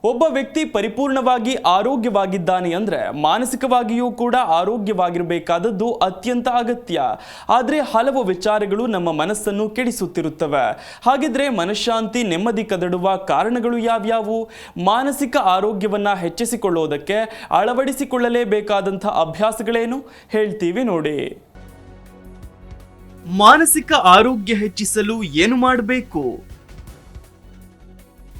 ಒಬ್ಬ ವ್ಯಕ್ತಿ ಪರಿಪೂರ್ಣವಾಗಿ ಆರೋಗ್ಯವಾಗಿದ್ದಾನೆ ಅಂದರೆ ಮಾನಸಿಕವಾಗಿಯೂ ಕೂಡ ಆರೋಗ್ಯವಾಗಿರಬೇಕಾದದ್ದು ಅತ್ಯಂತ ಅಗತ್ಯ. ಆದರೆ ಹಲವು ವಿಚಾರಗಳು ನಮ್ಮ ಮನಸ್ಸನ್ನು ಕೆಡಿಸುತ್ತಿರುತ್ತವೆ. ಹಾಗಿದ್ರೆ ಮನಃಶಾಂತಿ ನೆಮ್ಮದಿ ಕದಡುವ ಕಾರಣಗಳು ಯಾವ್ಯಾವು? ಮಾನಸಿಕ ಆರೋಗ್ಯವನ್ನು ಹೆಚ್ಚಿಸಿಕೊಳ್ಳೋದಕ್ಕೆ ಅಳವಡಿಸಿಕೊಳ್ಳಲೇಬೇಕಾದಂಥ ಅಭ್ಯಾಸಗಳೇನು ಹೇಳ್ತೀವಿ ನೋಡಿ. ಮಾನಸಿಕ ಆರೋಗ್ಯ ಹೆಚ್ಚಿಸಲು ಏನು ಮಾಡಬೇಕು?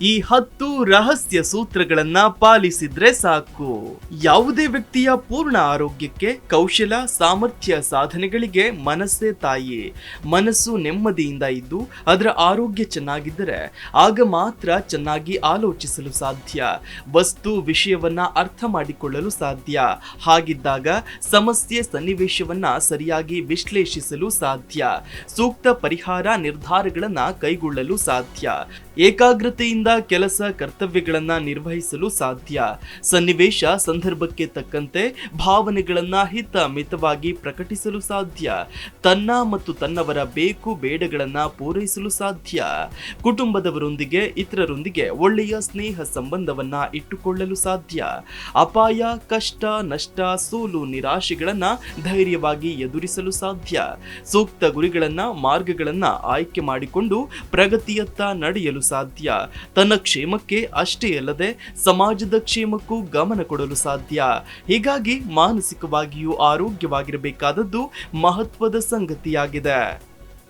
ಈ 10 ರಹಸ್ಯ ಸೂತ್ರಗಳನ್ನ ಪಾಲಿಸಿದ್ರೆ ಸಾಕು. ಯಾವುದೇ ವ್ಯಕ್ತಿಯ ಪೂರ್ಣ ಆರೋಗ್ಯಕ್ಕೆ ಕೌಶಲ, ಸಾಮರ್ಥ್ಯ, ಸಾಧನೆಗಳಿಗೆ ಮನಸ್ಸೇ ತಾಯಿ. ಮನಸ್ಸು ನೆಮ್ಮದಿಯಿಂದ ಇದ್ದು ಅದರ ಆರೋಗ್ಯ ಚೆನ್ನಾಗಿದ್ದರೆ ಆಗ ಮಾತ್ರ ಚೆನ್ನಾಗಿ ಆಲೋಚಿಸಲು ಸಾಧ್ಯ, ವಸ್ತು ವಿಷಯವನ್ನ ಅರ್ಥ ಮಾಡಿಕೊಳ್ಳಲು ಸಾಧ್ಯ. ಹಾಗಿದ್ದಾಗ ಸಮಸ್ಯೆ ಸನ್ನಿವೇಶವನ್ನ ಸರಿಯಾಗಿ ವಿಶ್ಲೇಷಿಸಲು ಸಾಧ್ಯ, ಸೂಕ್ತ ಪರಿಹಾರ ನಿರ್ಧಾರಗಳನ್ನ ಕೈಗೊಳ್ಳಲು ಸಾಧ್ಯ, ಏಕಾಗ್ರತೆಯಿಂದ ಕೆಲಸ ಕರ್ತವ್ಯಗಳನ್ನ ನಿರ್ವಹಿಸಲು ಸಾಧ್ಯ, ಸನ್ನಿವೇಶ ಸಂದರ್ಭಕ್ಕೆ ತಕ್ಕಂತೆ ಭಾವನೆಗಳನ್ನ ಮಿತವಾಗಿ ಪ್ರಕಟಿಸಲು ಸಾಧ್ಯ, ತನ್ನ ಮತ್ತು ತನ್ನವರ ಬೇಕು ಬೇಡಗಳನ್ನ ಪೂರೈಸಲು ಸಾಧ್ಯ, ಕುಟುಂಬದವರೊಂದಿಗೆ ಇತರರೊಂದಿಗೆ ಒಳ್ಳೆಯ ಸ್ನೇಹ ಸಂಬಂಧವನ್ನ ಇಟ್ಟುಕೊಳ್ಳಲು ಸಾಧ್ಯ, ಅಪಾಯ, ಕಷ್ಟ, ನಷ್ಟ, ಸೋಲು, ನಿರಾಶೆಗಳನ್ನ ಧೈರ್ಯವಾಗಿ ಎದುರಿಸಲು ಸಾಧ್ಯ, ಸೂಕ್ತ ಗುರಿಗಳನ್ನ ಮಾರ್ಗಗಳನ್ನ ಆಯ್ಕೆ ಮಾಡಿಕೊಂಡು ಪ್ರಗತಿಯತ್ತ ನಡೆಯಲು ಸಾಧ್ಯ, ತನ್ನ ಕ್ಷೇಮಕ್ಕೆ ಅಷ್ಟೇ ಅಲ್ಲದೆ ಸಮಾಜದ ಕ್ಷೇಮಕ್ಕೂ ಗಮನ ಕೊಡಲು ಸಾಧ್ಯ. ಹೀಗಾಗಿ ಮಾನಸಿಕವಾಗಿಯೂ ಆರೋಗ್ಯವಾಗಿರಬೇಕಾದದ್ದು ಮಹತ್ವದ ಸಂಗತಿಯಾಗಿದೆ.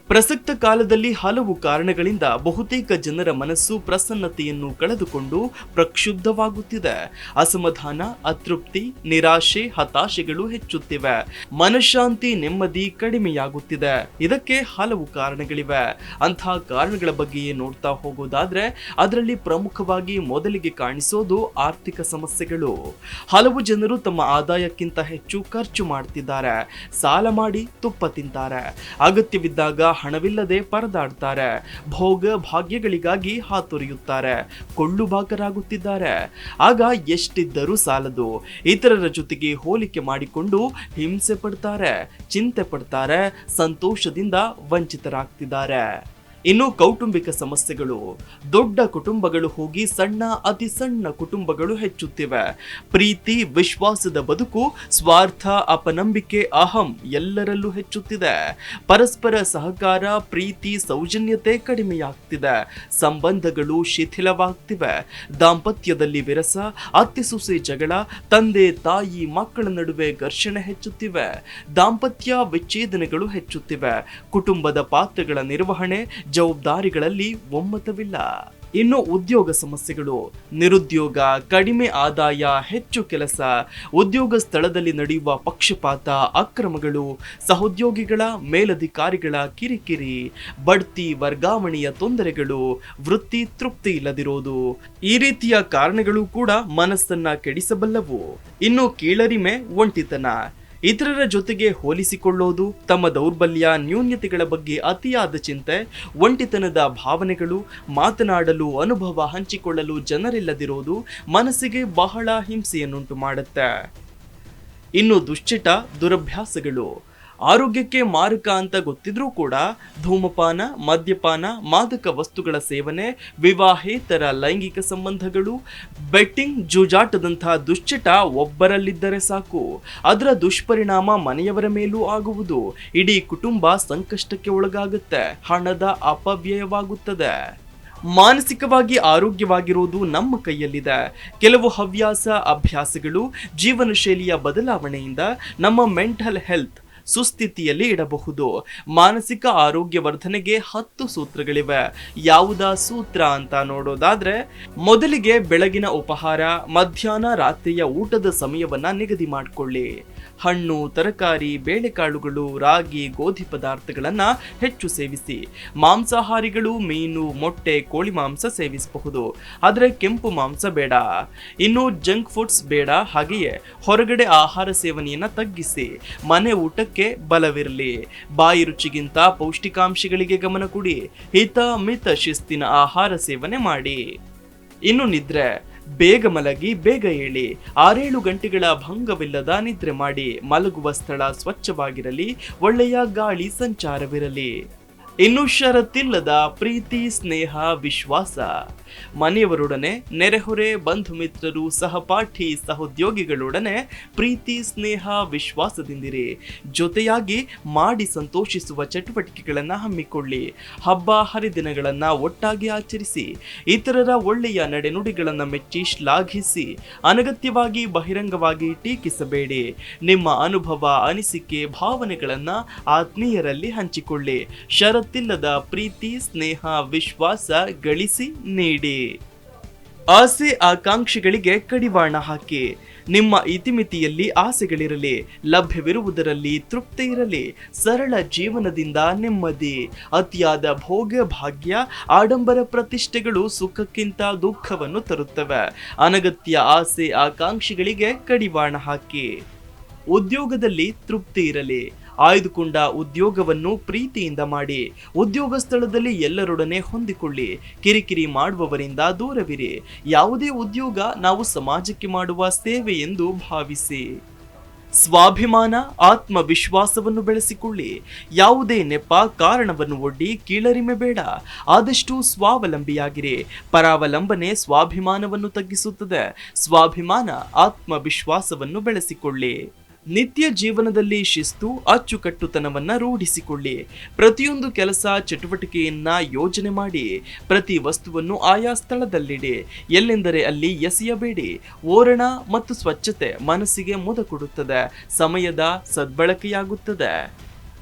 ಪ್ರಸಕ್ತ ಕಾಲದಲ್ಲಿ ಹಲವು ಕಾರಣಗಳಿಂದ ಬಹುತೇಕ ಜನರ ಮನಸ್ಸು ಪ್ರಸನ್ನತೆಯನ್ನು ಕಳೆದುಕೊಂಡು ಪ್ರಕ್ಷುಬ್ಧವಾಗುತ್ತಿದೆ. ಅಸಮಾಧಾನ, ಅತೃಪ್ತಿ, ನಿರಾಶೆ, ಹತಾಶೆಗಳು ಹೆಚ್ಚುತ್ತಿವೆ. ಮನಃಶಾಂತಿ, ನೆಮ್ಮದಿ ಕಡಿಮೆಯಾಗುತ್ತಿದೆ. ಇದಕ್ಕೆ ಹಲವು ಕಾರಣಗಳಿವೆ. ಅಂತಹ ಕಾರಣಗಳ ಬಗ್ಗೆಯೇ ನೋಡ್ತಾ ಹೋಗೋದಾದ್ರೆ ಅದರಲ್ಲಿ ಪ್ರಮುಖವಾಗಿ ಮೊದಲಿಗೆ ಕಾಣಿಸೋದು ಆರ್ಥಿಕ ಸಮಸ್ಯೆಗಳು. ಹಲವು ಜನರು ತಮ್ಮ ಆದಾಯಕ್ಕಿಂತ ಹೆಚ್ಚು ಖರ್ಚು ಮಾಡ್ತಿದ್ದಾರೆ, ಸಾಲ ಮಾಡಿ ತುಪ್ಪ ತಿಂತಾರೆ, ಅಗತ್ಯವಿದ್ದಾಗ ಹಣವಿಲ್ಲದೆ ಪರದಾಡ್ತಾರೆ, ಭೋಗ ಭಾಗ್ಯಗಳಿಗಾಗಿ ಹಾತೊರೆಯುತ್ತಾರೆ, ಕೊಳ್ಳುಬಾಕರಾಗುತ್ತಿದ್ದಾರೆ. ಆಗ ಎಷ್ಟಿದ್ದರೂ ಸಾಲದು, ಇತರರ ಜೊತೆಗೆ ಹೋಲಿಕೆ ಮಾಡಿಕೊಂಡು ಹಿಂಸೆ ಪಡ್ತಾರೆ, ಚಿಂತೆ ಪಡ್ತಾರೆ, ಸಂತೋಷದಿಂದ ವಂಚಿತರಾಗ್ತಿದ್ದಾರೆ. ಇನ್ನು ಕೌಟುಂಬಿಕ ಸಮಸ್ಯೆಗಳು. ದೊಡ್ಡ ಕುಟುಂಬಗಳು ಹೋಗಿ ಸಣ್ಣ, ಅತಿ ಸಣ್ಣ ಕುಟುಂಬಗಳು ಹೆಚ್ಚುತ್ತಿವೆ. ಪ್ರೀತಿ, ವಿಶ್ವಾಸದ ಬದುಕು, ಸ್ವಾರ್ಥ, ಅಪನಂಬಿಕೆ, ಅಹಂ ಎಲ್ಲರಲ್ಲೂ ಹೆಚ್ಚುತ್ತಿದೆ. ಪರಸ್ಪರ ಸಹಕಾರ, ಪ್ರೀತಿ, ಸೌಜನ್ಯತೆ ಕಡಿಮೆಯಾಗ್ತಿದೆ. ಸಂಬಂಧಗಳು ಶಿಥಿಲವಾಗ್ತಿವೆ. ದಾಂಪತ್ಯದಲ್ಲಿ ವಿರಸ, ಅತ್ತೆ ಸೊಸೆ ಜಗಳ, ತಂದೆ ತಾಯಿ ಮಕ್ಕಳ ನಡುವೆ ಘರ್ಷಣೆ ಹೆಚ್ಚುತ್ತಿವೆ. ದಾಂಪತ್ಯ ವಿಚ್ಛೇದನಗಳು ಹೆಚ್ಚುತ್ತಿವೆ. ಕುಟುಂಬದ ಪಾತ್ರಗಳ ನಿರ್ವಹಣೆ, ಜವಾಬ್ದಾರಿಗಳಲ್ಲಿ ಒಮ್ಮತವಿಲ್ಲ. ಇನ್ನು ಉದ್ಯೋಗ ಸಮಸ್ಯೆಗಳು. ನಿರುದ್ಯೋಗ, ಕಡಿಮೆ ಆದಾಯ, ಹೆಚ್ಚು ಕೆಲಸ, ಉದ್ಯೋಗ ಸ್ಥಳದಲ್ಲಿ ನಡೆಯುವ ಪಕ್ಷಪಾತ, ಅಕ್ರಮಗಳು, ಸಹೋದ್ಯೋಗಿಗಳ ಮೇಲಧಿಕಾರಿಗಳ ಕಿರಿಕಿರಿ, ಬಡ್ತಿ ವರ್ಗಾವಣೆಯ ತೊಂದರೆಗಳು, ವೃತ್ತಿ ತೃಪ್ತಿ ಇಲ್ಲದಿರೋದು, ಈ ರೀತಿಯ ಕಾರಣಗಳು ಕೂಡ ಮನಸ್ಸನ್ನ ಕೆಡಿಸಬಲ್ಲವು. ಇನ್ನು ಕೀಳರಿಮೆ, ಒಂಟಿತನ, ಇತರರ ಜೊತೆಗೆ ಹೋಲಿಸಿಕೊಳ್ಳೋದು, ತಮ್ಮ ದೌರ್ಬಲ್ಯ, ನ್ಯೂನ್ಯತೆಗಳ ಬಗ್ಗೆ ಅತಿಯಾದ ಚಿಂತೆ, ಒಂಟಿತನದ ಭಾವನೆಗಳು, ಮಾತನಾಡಲು, ಅನುಭವ ಹಂಚಿಕೊಳ್ಳಲು ಜನರಿಲ್ಲದಿರೋದು ಮನಸ್ಸಿಗೆ ಬಹಳ ಹಿಂಸೆಯನ್ನುಂಟು ಮಾಡುತ್ತೆ. ಇನ್ನು ದುಶ್ಚಟ, ದುರಭ್ಯಾಸಗಳು. ಆರೋಗ್ಯಕ್ಕೆ ಮಾರಕ ಅಂತ ಗೊತ್ತಿದ್ರೂ ಕೂಡ ಧೂಮಪಾನ, ಮದ್ಯಪಾನ, ಮಾದಕ ವಸ್ತುಗಳ ಸೇವನೆ, ವಿವಾಹೇತರ ಲೈಂಗಿಕ ಸಂಬಂಧಗಳು, ಬೆಟ್ಟಿಂಗ್, ಜೂಜಾಟದಂತಹ ದುಶ್ಚಟ ಒಬ್ಬರಲ್ಲಿದ್ದರೆ ಸಾಕು, ಅದರ ದುಷ್ಪರಿಣಾಮ ಮನೆಯವರ ಮೇಲೂ ಆಗುವುದು. ಇಡೀ ಕುಟುಂಬ ಸಂಕಷ್ಟಕ್ಕೆ ಒಳಗಾಗುತ್ತೆ, ಹಣದ ಅಪವ್ಯಯವಾಗುತ್ತದೆ. ಮಾನಸಿಕವಾಗಿ ಆರೋಗ್ಯವಾಗಿರುವುದು ನಮ್ಮ ಕೈಯಲ್ಲಿದೆ. ಕೆಲವು ಹವ್ಯಾಸ, ಅಭ್ಯಾಸಗಳು, ಜೀವನ ಶೈಲಿಯ ಬದಲಾವಣೆಯಿಂದ ನಮ್ಮ ಮೆಂಟಲ್ ಹೆಲ್ತ್ ಸುಸ್ಥಿತಿಯಲ್ಲಿ ಇಡಬಹುದು. ಮಾನಸಿಕ ಆರೋಗ್ಯ ವರ್ಧನೆಗೆ 10 ಸೂತ್ರಗಳಿವೆ. ಯಾವುದಾ ಸೂತ್ರ ಅಂತ ನೋಡೋದಾದ್ರೆ, ಮೊದಲಿಗೆ ಬೆಳಗಿನ ಉಪಹಾರ, ಮಧ್ಯಾಹ್ನ ರಾತ್ರಿಯ ಊಟದ ಸಮಯವನ್ನ ನಿಗದಿ ಮಾಡಿಕೊಳ್ಳಿ. ಹಣ್ಣು, ತರಕಾರಿ, ಬೇಳೆಕಾಳುಗಳು, ರಾಗಿ, ಗೋಧಿ ಪದಾರ್ಥಗಳನ್ನ ಹೆಚ್ಚು ಸೇವಿಸಿ. ಮಾಂಸಾಹಾರಿಗಳು ಮೀನು, ಮೊಟ್ಟೆ, ಕೋಳಿ ಮಾಂಸ ಸೇವಿಸಬಹುದು, ಆದರೆ ಕೆಂಪು ಮಾಂಸ ಬೇಡ. ಇನ್ನು ಜಂಕ್ ಫುಡ್ಸ್ ಬೇಡ. ಹಾಗೆಯೇ ಹೊರಗಡೆ ಆಹಾರ ಸೇವನೆಯನ್ನ ತಗ್ಗಿಸಿ. ಮನೆ ಊಟಕ್ಕೆ ಬಲವಿರಲಿ. ಬಾಯಿ ರುಚಿಗಿಂತ ಪೌಷ್ಟಿಕಾಂಶಗಳಿಗೆ ಗಮನ ಕೊಡಿ. ಹಿತ ಮಿತ ಶಿಸ್ತಿನ ಆಹಾರ ಸೇವನೆ ಮಾಡಿ. ಇನ್ನು ನಿದ್ರೆ. ಬೇಗ ಮಲಗಿ ಬೇಗ ಏಳಿ. 6-7 ಗಂಟೆಗಳ ಭಂಗವಿಲ್ಲದ ನಿದ್ರೆ ಮಾಡಿ. ಮಲಗುವ ಸ್ಥಳ ಸ್ವಚ್ಛವಾಗಿರಲಿ, ಒಳ್ಳೆಯ ಗಾಳಿ ಸಂಚಾರವಿರಲಿ. ಇನ್ನು ಷರತ್ತಿಲ್ಲದ ಪ್ರೀತಿ, ಸ್ನೇಹ, ವಿಶ್ವಾಸ. ಮನೆಯವರೊಡನೆ, ನೆರೆಹೊರೆ, ಬಂಧು ಮಿತ್ರರು, ಸಹಪಾಠಿ, ಸಹೋದ್ಯೋಗಿಗಳೊಡನೆ ಪ್ರೀತಿ, ಸ್ನೇಹ, ವಿಶ್ವಾಸದಿಂದಿರಿ. ಜೊತೆಯಾಗಿ ಮಾಡಿ ಸಂತೋಷಿಸುವ ಚಟುವಟಿಕೆಗಳನ್ನು ಹಮ್ಮಿಕೊಳ್ಳಿ. ಹಬ್ಬ ಹರಿದಿನಗಳನ್ನ ಒಟ್ಟಾಗಿ ಆಚರಿಸಿ. ಇತರರ ಒಳ್ಳೆಯ ನಡೆನುಡಿಗಳನ್ನು ಮೆಚ್ಚಿ ಶ್ಲಾಘಿಸಿ. ಅನಗತ್ಯವಾಗಿ ಬಹಿರಂಗವಾಗಿ ಟೀಕಿಸಬೇಡಿ. ನಿಮ್ಮ ಅನುಭವ, ಅನಿಸಿಕೆ, ಭಾವನೆಗಳನ್ನ ಆತ್ಮೀಯರಲ್ಲಿ ಹಂಚಿಕೊಳ್ಳಿ. ಷರತ್ತಿಲ್ಲದ ಪ್ರೀತಿ, ಸ್ನೇಹ, ವಿಶ್ವಾಸ ಗಳಿಸಿ ನೀಡಿ. ಆಸೆ ಆಕಾಂಕ್ಷೆಗಳಿಗೆ ಕಡಿವಾಣ ಹಾಕಿ. ನಿಮ್ಮ ಇತಿಮಿತಿಯಲ್ಲಿ ಆಸೆಗಳಿರಲಿ, ಲಭ್ಯವಿರುವುದರಲ್ಲಿ ತೃಪ್ತಿ ಇರಲಿ. ಸರಳ ಜೀವನದಿಂದ ನೆಮ್ಮದಿ. ಅತಿಯಾದ ಭೋಗ ಭಾಗ್ಯ, ಆಡಂಬರ ಪ್ರತಿಷ್ಠೆಗಳು ಸುಖಕ್ಕಿಂತ ದುಃಖವನ್ನು ತರುತ್ತವೆ. ಅನಗತ್ಯ ಆಸೆ ಆಕಾಂಕ್ಷೆಗಳಿಗೆ ಕಡಿವಾಣ ಹಾಕಿ. ಉದ್ಯೋಗದಲ್ಲಿ ತೃಪ್ತಿ ಇರಲಿ. ಆಯ್ದುಕೊಂಡ ಉದ್ಯೋಗವನ್ನು ಪ್ರೀತಿಯಿಂದ ಮಾಡಿ. ಉದ್ಯೋಗ ಸ್ಥಳದಲ್ಲಿ ಎಲ್ಲರೊಡನೆ ಹೊಂದಿಕೊಳ್ಳಿ. ಕಿರಿಕಿರಿ ಮಾಡುವವರಿಂದ ದೂರವಿರಿ. ಯಾವುದೇ ಉದ್ಯೋಗ ನಾವು ಸಮಾಜಕ್ಕೆ ಮಾಡುವ ಸೇವೆ ಎಂದು ಭಾವಿಸಿ. ಸ್ವಾಭಿಮಾನ, ಆತ್ಮವಿಶ್ವಾಸವನ್ನು ಬೆಳೆಸಿಕೊಳ್ಳಿ. ಯಾವುದೇ ನೆಪ, ಕಾರಣವನ್ನು ಒಡ್ಡಿ ಕೀಳರಿಮೆ ಬೇಡ. ಆದಷ್ಟು ಸ್ವಾವಲಂಬಿಯಾಗಿರಿ. ಪರಾವಲಂಬನೆ ಸ್ವಾಭಿಮಾನವನ್ನು ತಗ್ಗಿಸುತ್ತದೆ. ಸ್ವಾಭಿಮಾನ, ಆತ್ಮವಿಶ್ವಾಸವನ್ನು ಬೆಳೆಸಿಕೊಳ್ಳಿ. ನಿತ್ಯ ಜೀವನದಲ್ಲಿ ಶಿಸ್ತು, ಅಚ್ಚುಕಟ್ಟುತನವನ್ನ ರೂಢಿಸಿಕೊಳ್ಳಿ. ಪ್ರತಿಯೊಂದು ಕೆಲಸ, ಚಟುವಟಿಕೆಯನ್ನ ಯೋಜನೆ ಮಾಡಿ. ಪ್ರತಿ ವಸ್ತುವನ್ನು ಆಯಾ ಸ್ಥಳದಲ್ಲಿಡಿ. ಎಲ್ಲೆಂದರೆ ಅಲ್ಲಿ ಎಸೆಯಬೇಡಿ. ಓರಣ ಮತ್ತು ಸ್ವಚ್ಛತೆ ಮನಸ್ಸಿಗೆ ಮುದ ಕೊಡುತ್ತದೆ. ಸಮಯದ ಸದ್ಬಳಕೆಯಾಗುತ್ತದೆ.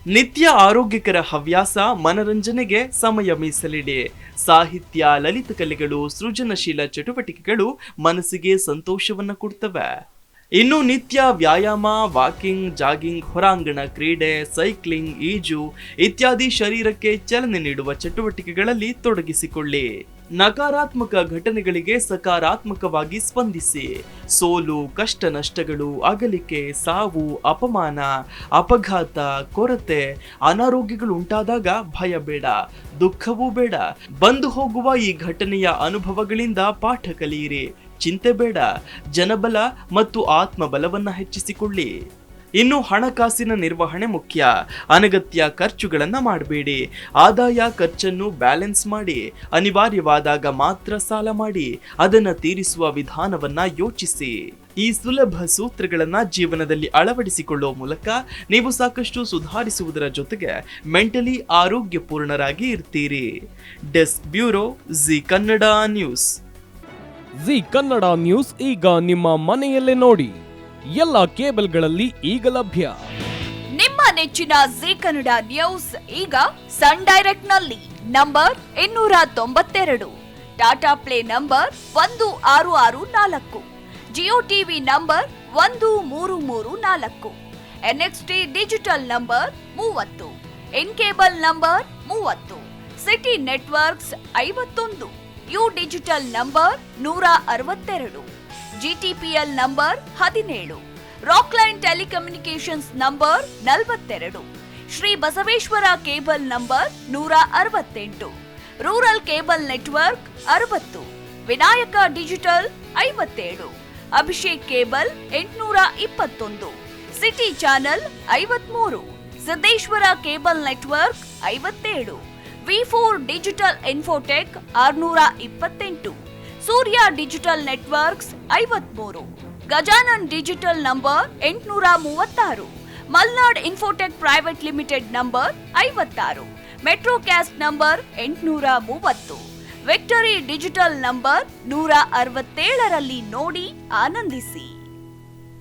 ನಿತ್ಯ ಆರೋಗ್ಯಕರ ಹವ್ಯಾಸ, ಮನರಂಜನೆಗೆ ಸಮಯ ಮೀಸಲಿಡಿ. ಸಾಹಿತ್ಯ, ಲಲಿತ ಕಲೆಗಳು, ಸೃಜನಶೀಲ ಚಟುವಟಿಕೆಗಳು ಮನಸ್ಸಿಗೆ ಸಂತೋಷವನ್ನ ಕೊಡ್ತವೆ. ಇನ್ನು ನಿತ್ಯ ವ್ಯಾಯಾಮ, ವಾಕಿಂಗ್, ಜಾಗಿಂಗ್, ಹೊರಾಂಗಣ ಕ್ರೀಡೆ, ಸೈಕ್ಲಿಂಗ್, ಈಜು ಇತ್ಯಾದಿ ಶರೀರಕ್ಕೆ ಚಲನೆ ನೀಡುವ ಚಟುವಟಿಕೆಗಳಲ್ಲಿ ತೊಡಗಿಸಿಕೊಳ್ಳಿ. ನಕಾರಾತ್ಮಕ ಘಟನೆಗಳಿಗೆ ಸಕಾರಾತ್ಮಕವಾಗಿ ಸ್ಪಂದಿಸಿ. ಸೋಲು, ಕಷ್ಟ ನಷ್ಟಗಳು, ಅಗಲಿಕೆ, ಸಾವು, ಅಪಮಾನ, ಅಪಘಾತ, ಕೊರತೆ, ಅನಾರೋಗ್ಯಗಳು ಉಂಟಾದಾಗ ಭಯ ಬೇಡ, ದುಃಖವೂ ಬೇಡ. ಬಂದು ಹೋಗುವ ಈ ಘಟನೆಯ ಅನುಭವಗಳಿಂದ ಪಾಠ ಕಲಿಯಿರಿ. ಚಿಂತೆ ಬೇಡ. ಜನಬಲ ಮತ್ತು ಆತ್ಮಬಲವನ್ನ ಹೆಚ್ಚಿಸಿಕೊಳ್ಳಿ. ಇನ್ನು ಹಣಕಾಸಿನ ನಿರ್ವಹಣೆ ಮುಖ್ಯ. ಅನಗತ್ಯ ಖರ್ಚುಗಳನ್ನ ಮಾಡಬೇಡಿ. ಆದಾಯ ಖರ್ಚನ್ನು ಬ್ಯಾಲೆನ್ಸ್ ಮಾಡಿ. ಅನಿವಾರ್ಯವಾದಾಗ ಮಾತ್ರ ಸಾಲ ಮಾಡಿ. ಅದನ್ನ ತೀರಿಸುವ ವಿಧಾನವನ್ನ ಯೋಚಿಸಿ. ಈ ಸುಲಭ ಸೂತ್ರಗಳನ್ನ ಜೀವನದಲ್ಲಿ ಅಳವಡಿಸಿಕೊಳ್ಳುವ ಮೂಲಕ ನೀವು ಸಾಕಷ್ಟು ಸುಧಾರಿಸುವುದರ ಜೊತೆಗೆ ಮೆಂಟಲಿ ಆರೋಗ್ಯಪೂರ್ಣರಾಗಿ ಇರ್ತೀರಿ. Desk bureau, G Kannada news. G Kannada news ಈಗ ನಿಮ್ಮ ಮನೆಯಲ್ಲೇ ನೋಡಿ. ಎಲ್ಲ ಕೇಬಲ್ಗಳಲ್ಲಿ ಈಗ ಲಭ್ಯ. ನಿಮ್ಮ ನೆಚ್ಚಿನ ಜಿ ಕನ್ನಡ ನ್ಯೂಸ್ ಈಗ ಸನ್ ಡೈರೆಕ್ಟ್ ನಲ್ಲಿ number 292, Tata play number 1664, Jio TV number 1334, NXT digital number 30, in cable number 30, city networks 51, U digital number 162, GTPL number 17, Rockline telecommunications number 42, Shri Basaveshwara cable number 168, rural cable network 60, Vinayaka digital 57, Abhishek cable 821, city channel 53, Siddeshwara cable network 57, V4 digital Infotech 628, Surya digital networks 53, Gajanan digital number 836, Malnad infotech private limited number 56, Metrocast number 830, victory digital number 167ರಲ್ಲಿ ನೋಡಿ ಆನಂದಿಸಿ.